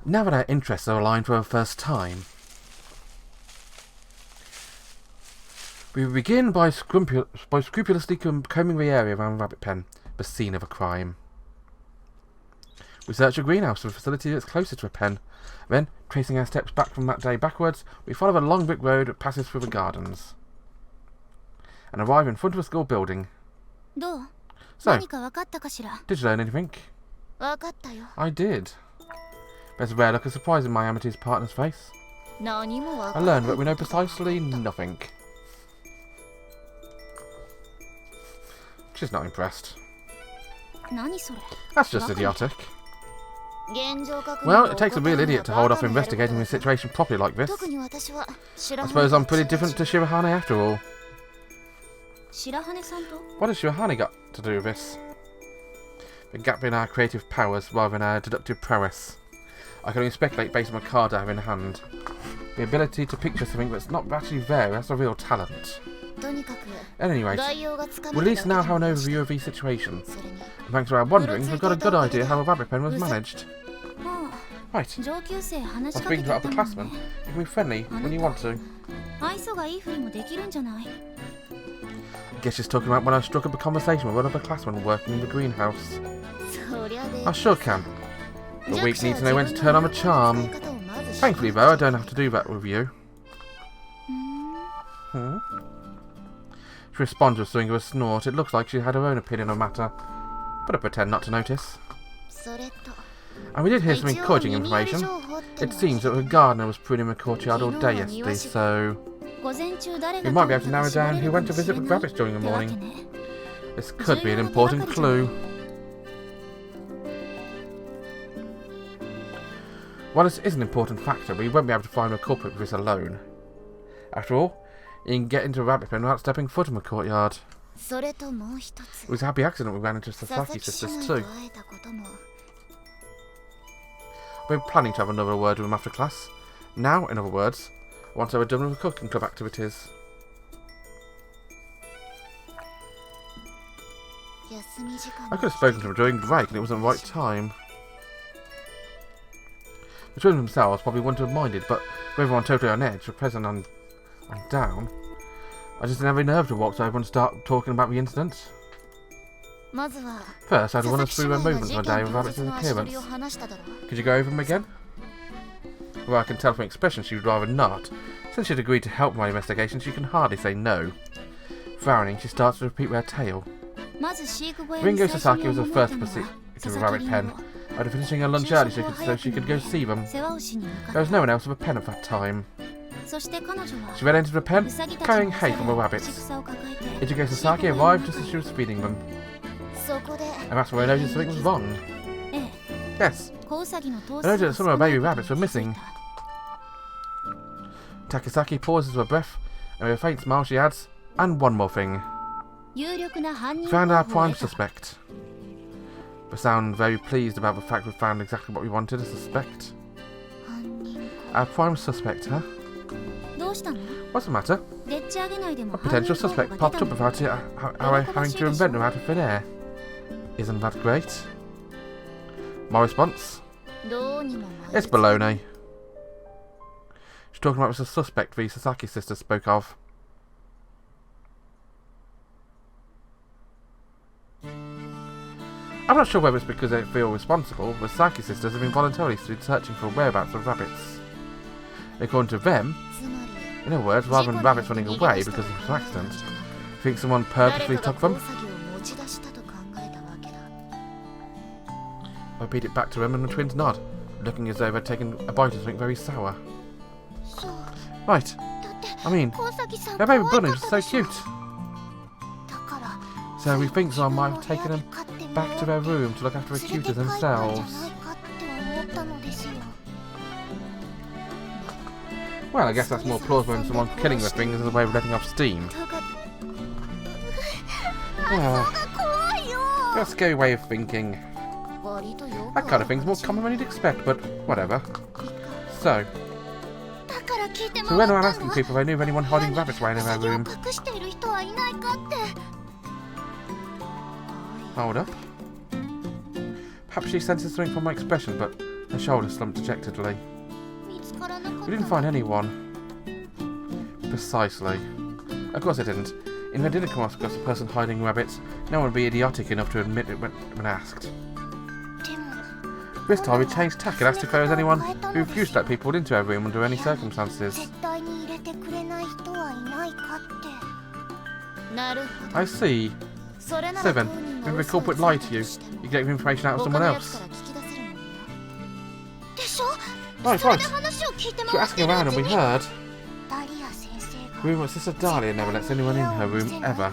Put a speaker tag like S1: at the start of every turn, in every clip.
S1: Now that our interests are aligned for the first time, we begin by scrupulously combing the area around the rabbit pen, the scene of a crime. We search a greenhouse for the facility that's closer to a pen. Then, tracing our steps back from that day backwards, we follow the long brick road that passes through the gardens, and arrive in front of a school building. So, did you learn anything? I did. There's a rare look of surprise in my Amity's partner's face. I learned that we know precisely nothing. She's not impressed. That's just idiotic. Well, it takes a real idiot to hold off investigating a situation properly like this. I suppose I'm pretty different to Shirahane after all. What has Shirahane got to do with this? The gap in our creative powers rather than our deductive prowess. I can only speculate based on the card I have in hand. The ability to picture something that's not actually there, that's a real talent. At any rate, we at least now have an overview of the situation. And thanks to our wanderings, we've got a good idea how a rabbit pen was managed. Right. While speaking to upperclassmen, you can be friendly when you want to. I guess she's talking about when I struck up a conversation with one upperclassman working in the greenhouse. I sure can. The weak need to know when to turn on the charm. Thankfully, though, I don't have to do that with you. She responds with something of a snort. It looks like she had her own opinion on the matter, but I pretend not to notice. And we did hear some encouraging information. It seems that the gardener was pruning the courtyard all day yesterday, so we might be able to narrow down who went to visit the rabbits during the morning. This could be an important clue. While this is an important factor, we won't be able to find the culprit with this alone. After all, you can get into a rabbit pen without stepping foot in the courtyard. It was a happy accident we ran into Takasaki sisters too. We're planning to have another word with them after class. Now, in other words, once we're done with the cooking club activities. I could have spoken to them during break and it wasn't the right time. The children themselves probably wouldn't have minded, but with everyone totally on edge, the present and down, I just didn't have any nerve to walk over and start talking about the incident. First, I'd run us through the movements of the day with Rabbit's appearance. Could you go over them again? Well, I can tell from expression she would rather not. Since she'd agreed to help my investigation, she can hardly say no. Frowning, she starts to repeat her tale. Ringo Sasaki was the first to proceed to the rabbit pen. After finishing her lunch early so she could go see them. There was no one else with a pen at that time. She then entered the pen, carrying hay from the rabbits. Ichigo Sasaki arrived just as she was feeding them. And that's where I noticed something was wrong. Yes, I noticed that some of the baby rabbits were missing. Takasaki pauses for breath, and with a faint smile she adds, and one more thing. Found our prime suspect. We sound very pleased about the fact we found exactly what we wanted to suspect. Our prime suspect, huh? What's the matter? A potential suspect popped up without having to invent them out of thin air. Isn't that great? My response? It's baloney. She's talking about the suspect the Sasaki sisters spoke of. I'm not sure whether it's because they feel responsible, the Sasaki sisters have been voluntarily searching for whereabouts of rabbits. According to them, in other words, rather than rabbits running away because of an accident, I think someone purposely took them. I repeat it back to them and the twins nod, looking as though they'd taken a bite of something very sour. Right. I mean, their baby bunnies are so cute. So we think someone might have taken them back to their room to look after the cuties themselves. Well, I guess that's more plausible than someone killing the things as a way of letting off steam. Your scary way of thinking. That kind of thing's more common than you'd expect, but whatever. So we went around asking people if they knew of anyone hiding rabbits away in their room. Hold up. Perhaps she senses something from my expression, but Her shoulders slumped dejectedly. We didn't find anyone. Precisely. Of course I didn't. If I didn't come across a person hiding rabbits, no one would be idiotic enough to admit it when asked. This time we changed tack and asked if there was anyone who refused to let people into our room under any circumstances. I see. 7. If a culprit lied to you, you get information out of someone else. Right. We're asking around and we heard. Room of Sister Dahlia never lets anyone in her room, ever.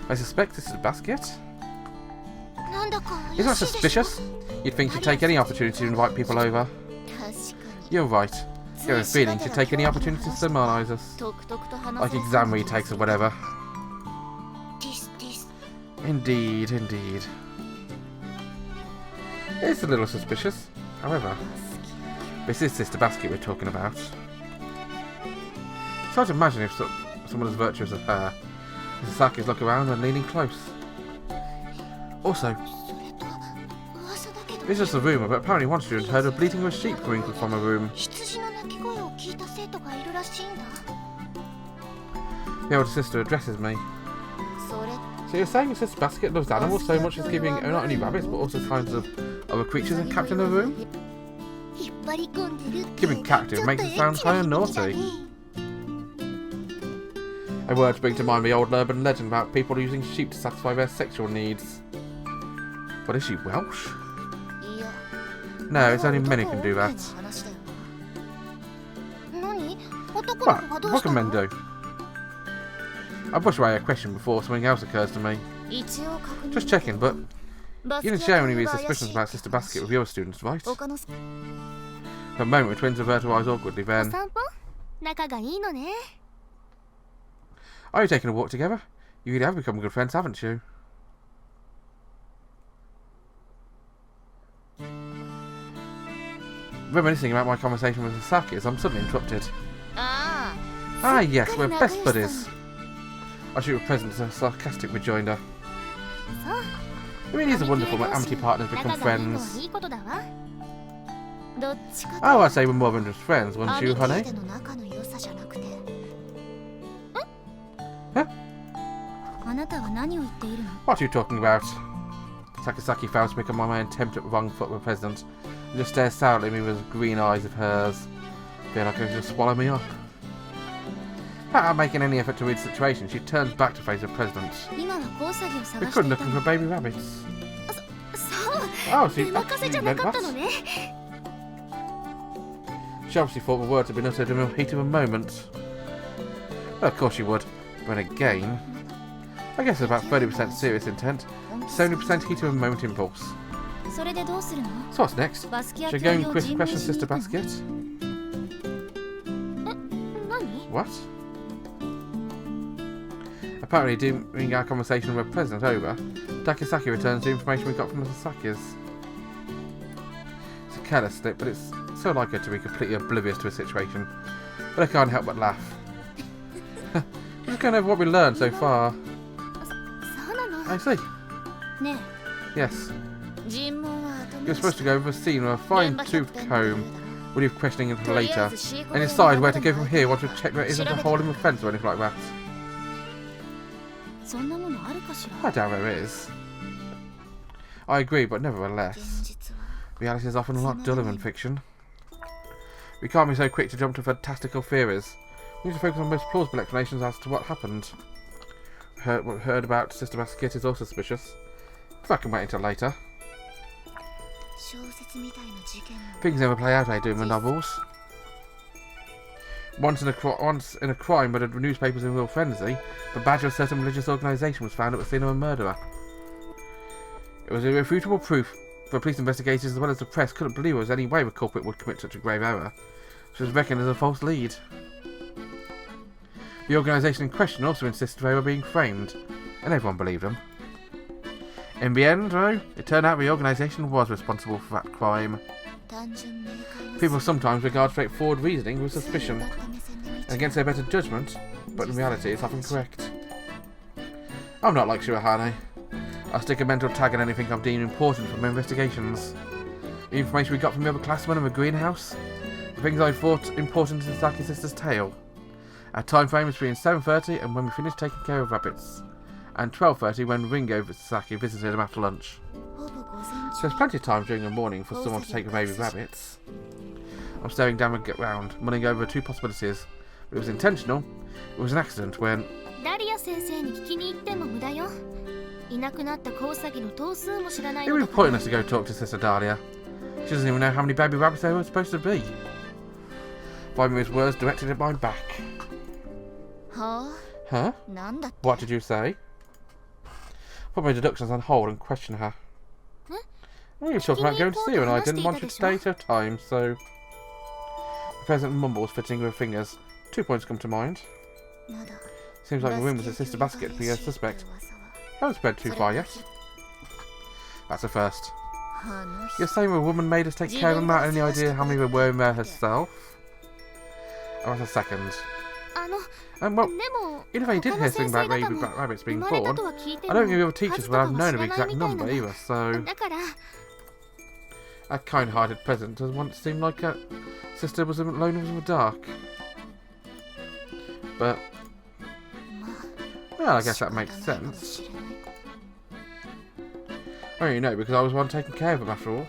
S1: I suspect this is a basket. Isn't that suspicious? You'd think she'd take any opportunity to invite people over. You're right. You have a feeling she'd take any opportunity to sermonise us. Like exam retakes or whatever. Indeed. It's a little suspicious, however. This is Sister Basket we're talking about. It's hard to imagine if someone as virtuous as her. Mrs. Saki's look around and leaning close. Also, it's just a rumour, but apparently one student heard a bleating of a sheep coming from a room. The older sister addresses me. So you're saying Sister Basket loves animals so much as keeping not only rabbits but also kinds of other creatures and kept in the room? Keeping captive makes it sound kind of naughty. A word to bring to mind the old urban legend about people using sheep to satisfy their sexual needs. But is she Welsh? No, it's only men who can do that. What can men do? I push away a question before something else occurs to me. Just checking, but you didn't share any of your suspicions about Sister Basket with your students, right? For a moment, the twins avert her eyes awkwardly, then... Are you taking a walk together? You really have become good friends, haven't you? Reminiscing about my conversation with Sasaki as I'm suddenly interrupted. Ah yes, we're best buddies. I should have present as a sarcastic rejoinder. It really is wonderful when Amitié partners become friends. Oh, I'd say we're more than just friends, wouldn't you, honey? Huh? What are you talking about? Takasaki fails to pick up my attempt at wrong foot with the president and just stares sourly at me with those green eyes of hers. Feel like it'll just swallow me up. Without making any effort to read the situation, she turns back to face the president. We couldn't looking for baby rabbits. Oh, she actually meant that? She obviously thought the words had been uttered in the heat of a moment. Well, of course she would. But again, I guess it's about 30% serious intent, 70% heat of a moment impulse. So what's next? Should I go and question Sister Basket? What? Apparently, during our conversation with the president over, Takasaki returns the information we got from the Sasaki's. It's a careless slip, but it's so like her to be completely oblivious to the situation. But I can't help but laugh. We're just going over what we learned so far. I see. Yes. You're supposed to go over a scene with a fine-toothed comb. We'll leave questioning until later, and decide where to go from here once we've checked there isn't a hole in the fence or anything like that. I doubt there is. I agree, but nevertheless, reality is often a lot duller than fiction. We can't be so quick to jump to fantastical theories. We need to focus on most plausible explanations as to what happened. What we heard about Sister Basket is also suspicious. If I can wait until later. Things never play out, I do in the novels. Once in a crime where the newspapers in real frenzy, the badge of a certain religious organisation was found at the scene of a murderer. It was irrefutable proof. The police investigators as well as the press couldn't believe there was any way the culprit would commit such a grave error, which was reckoned as a false lead. The organisation in question also insisted they were being framed, and everyone believed them. In the end, though, it turned out the organisation was responsible for that crime. People sometimes regard straightforward reasoning with suspicion, and against their better judgment, but in reality it's often correct. I'm not like Shirahane. I'll stick a mental tag on anything I've deemed important for my investigations. The information we got from the other classmen in the greenhouse. The things I thought important to the Saki sisters' tale. Our time frame is between 7:30 and when we finish taking care of rabbits. And 12:30 when Ringo Saki visited them after lunch. So there's plenty of time during the morning for someone to take the baby rabbits. I'm staring down the ground, mulling over two possibilities. It was intentional. It was an accident when... It would be pointless to go talk to Sister Dahlia. She doesn't even know how many baby rabbits there were supposed to be. Firing his words directed at my back. Huh? What did you say? Put my deductions on hold and question her. We were talking about going to see her and I didn't want you to stay till time, so... The President mumbles, fitting with her fingers. 2 points come to mind. Seems like the room was a sister basket for your suspect. Haven't spread too far yet. That's a first. You're saying a woman made us take care of them without any idea how many there were in there herself? Oh, that's a second. Well, even if I did hear something about baby rabbits being born, I don't think the other teachers would have known of the exact number either, so... That kind-hearted peasant doesn't want to seem like a sister was alone in the dark. But... Well, I guess that makes sense. I only know because I was the one taking care of them after all.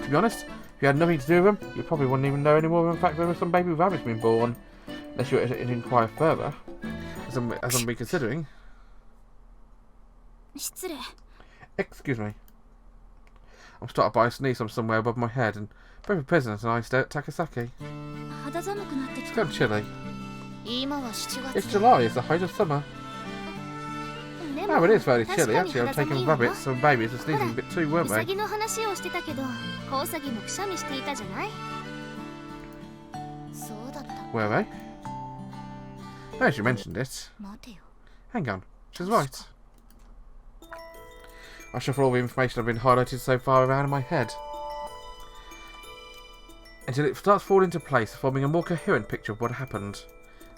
S1: To be honest, if you had nothing to do with them, you probably wouldn't even know any more than the fact there were some baby rabbits being born. Unless you were to inquire further, as I'm be considering. Excuse me. I'm startled by a sneeze from somewhere above my head, and both the President and I stare at Takasaki. It's getting chilly. It's July, it's the height of summer. Oh, it is very chilly. Actually, I'm taking rabbits and babies are sneezing a bit too, weren't they? Were they? Now she mentioned it. Hang on, she's right. I shuffle all the information I've been highlighted so far around in my head until it starts falling into place, forming a more coherent picture of what happened.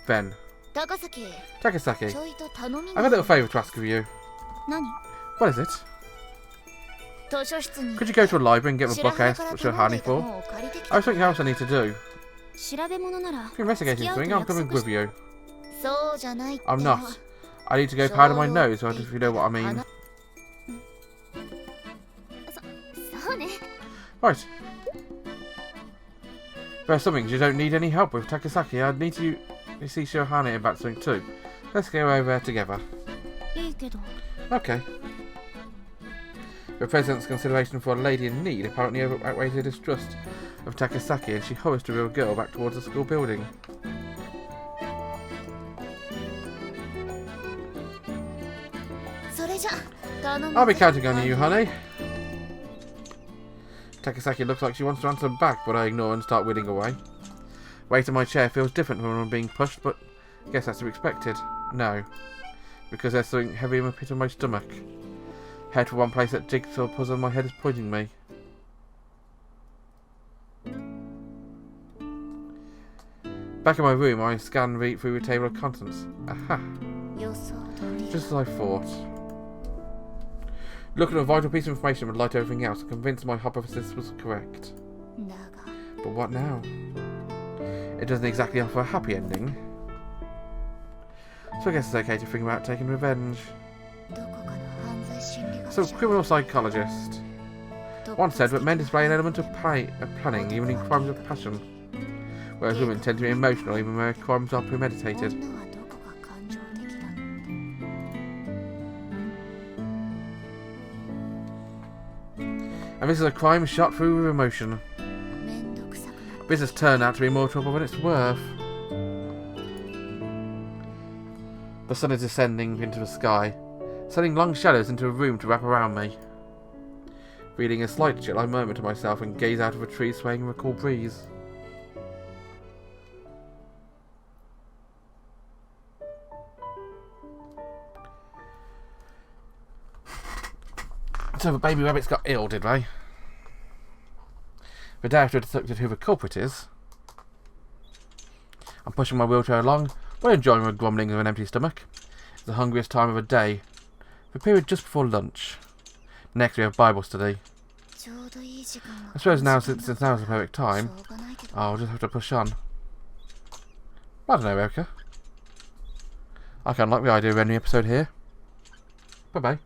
S1: Then, Takasaki, I have a little favour to ask of you. What is it? Could you go to a library and get the book I asked Shirahane for? I have something else I need to do. If you're investigating something, I'm coming with you. I'm not. I need to go powder my nose, if you know what I mean. Right. There are some things you don't need any help with, Takasaki. I'd need you see Shirahane about something too. Let's go over there together. Okay. The President's consideration for a lady in need apparently outweighs her distrust of Takasaki, and she hurries to wheel a girl back towards the school building. I'll be counting on you, honey. Takasaki looks like she wants to answer back, but I ignore and start wheeling away. Weight in my chair feels different when I'm being pushed, but I guess that's to be expected. No, because there's something heavy in the pit of my stomach. Head for one place that jigsaw puzzle in my head is pointing me. Back in my room, I scan through the table of contents. Aha! Just as I thought. Looking at a vital piece of information would light everything else and convince my hypothesis was correct. But what now? It doesn't exactly offer a happy ending. So I guess it's okay to think about taking revenge. So, criminal psychologist once said that men display an element of planning even in crimes of passion, whereas women tend to be emotional even where crimes are premeditated. And this is a crime shot through with emotion. Business turned out to be more trouble than it's worth. The sun is descending into the sky, sending long shadows into a room to wrap around me. Feeling a slight chill, I murmur to myself and gaze out of a tree swaying in the cool breeze. So the baby rabbits got ill, did they? The day after I detected who the culprit is, I'm pushing my wheelchair along, but enjoying the grumblings of an empty stomach. It's the hungriest time of the day. The period just before lunch. Next we have Bible study. I suppose now, since now is the perfect time, I'll just have to push on. I don't know, Erika. I kind of like the idea of ending the episode here. Bye-bye.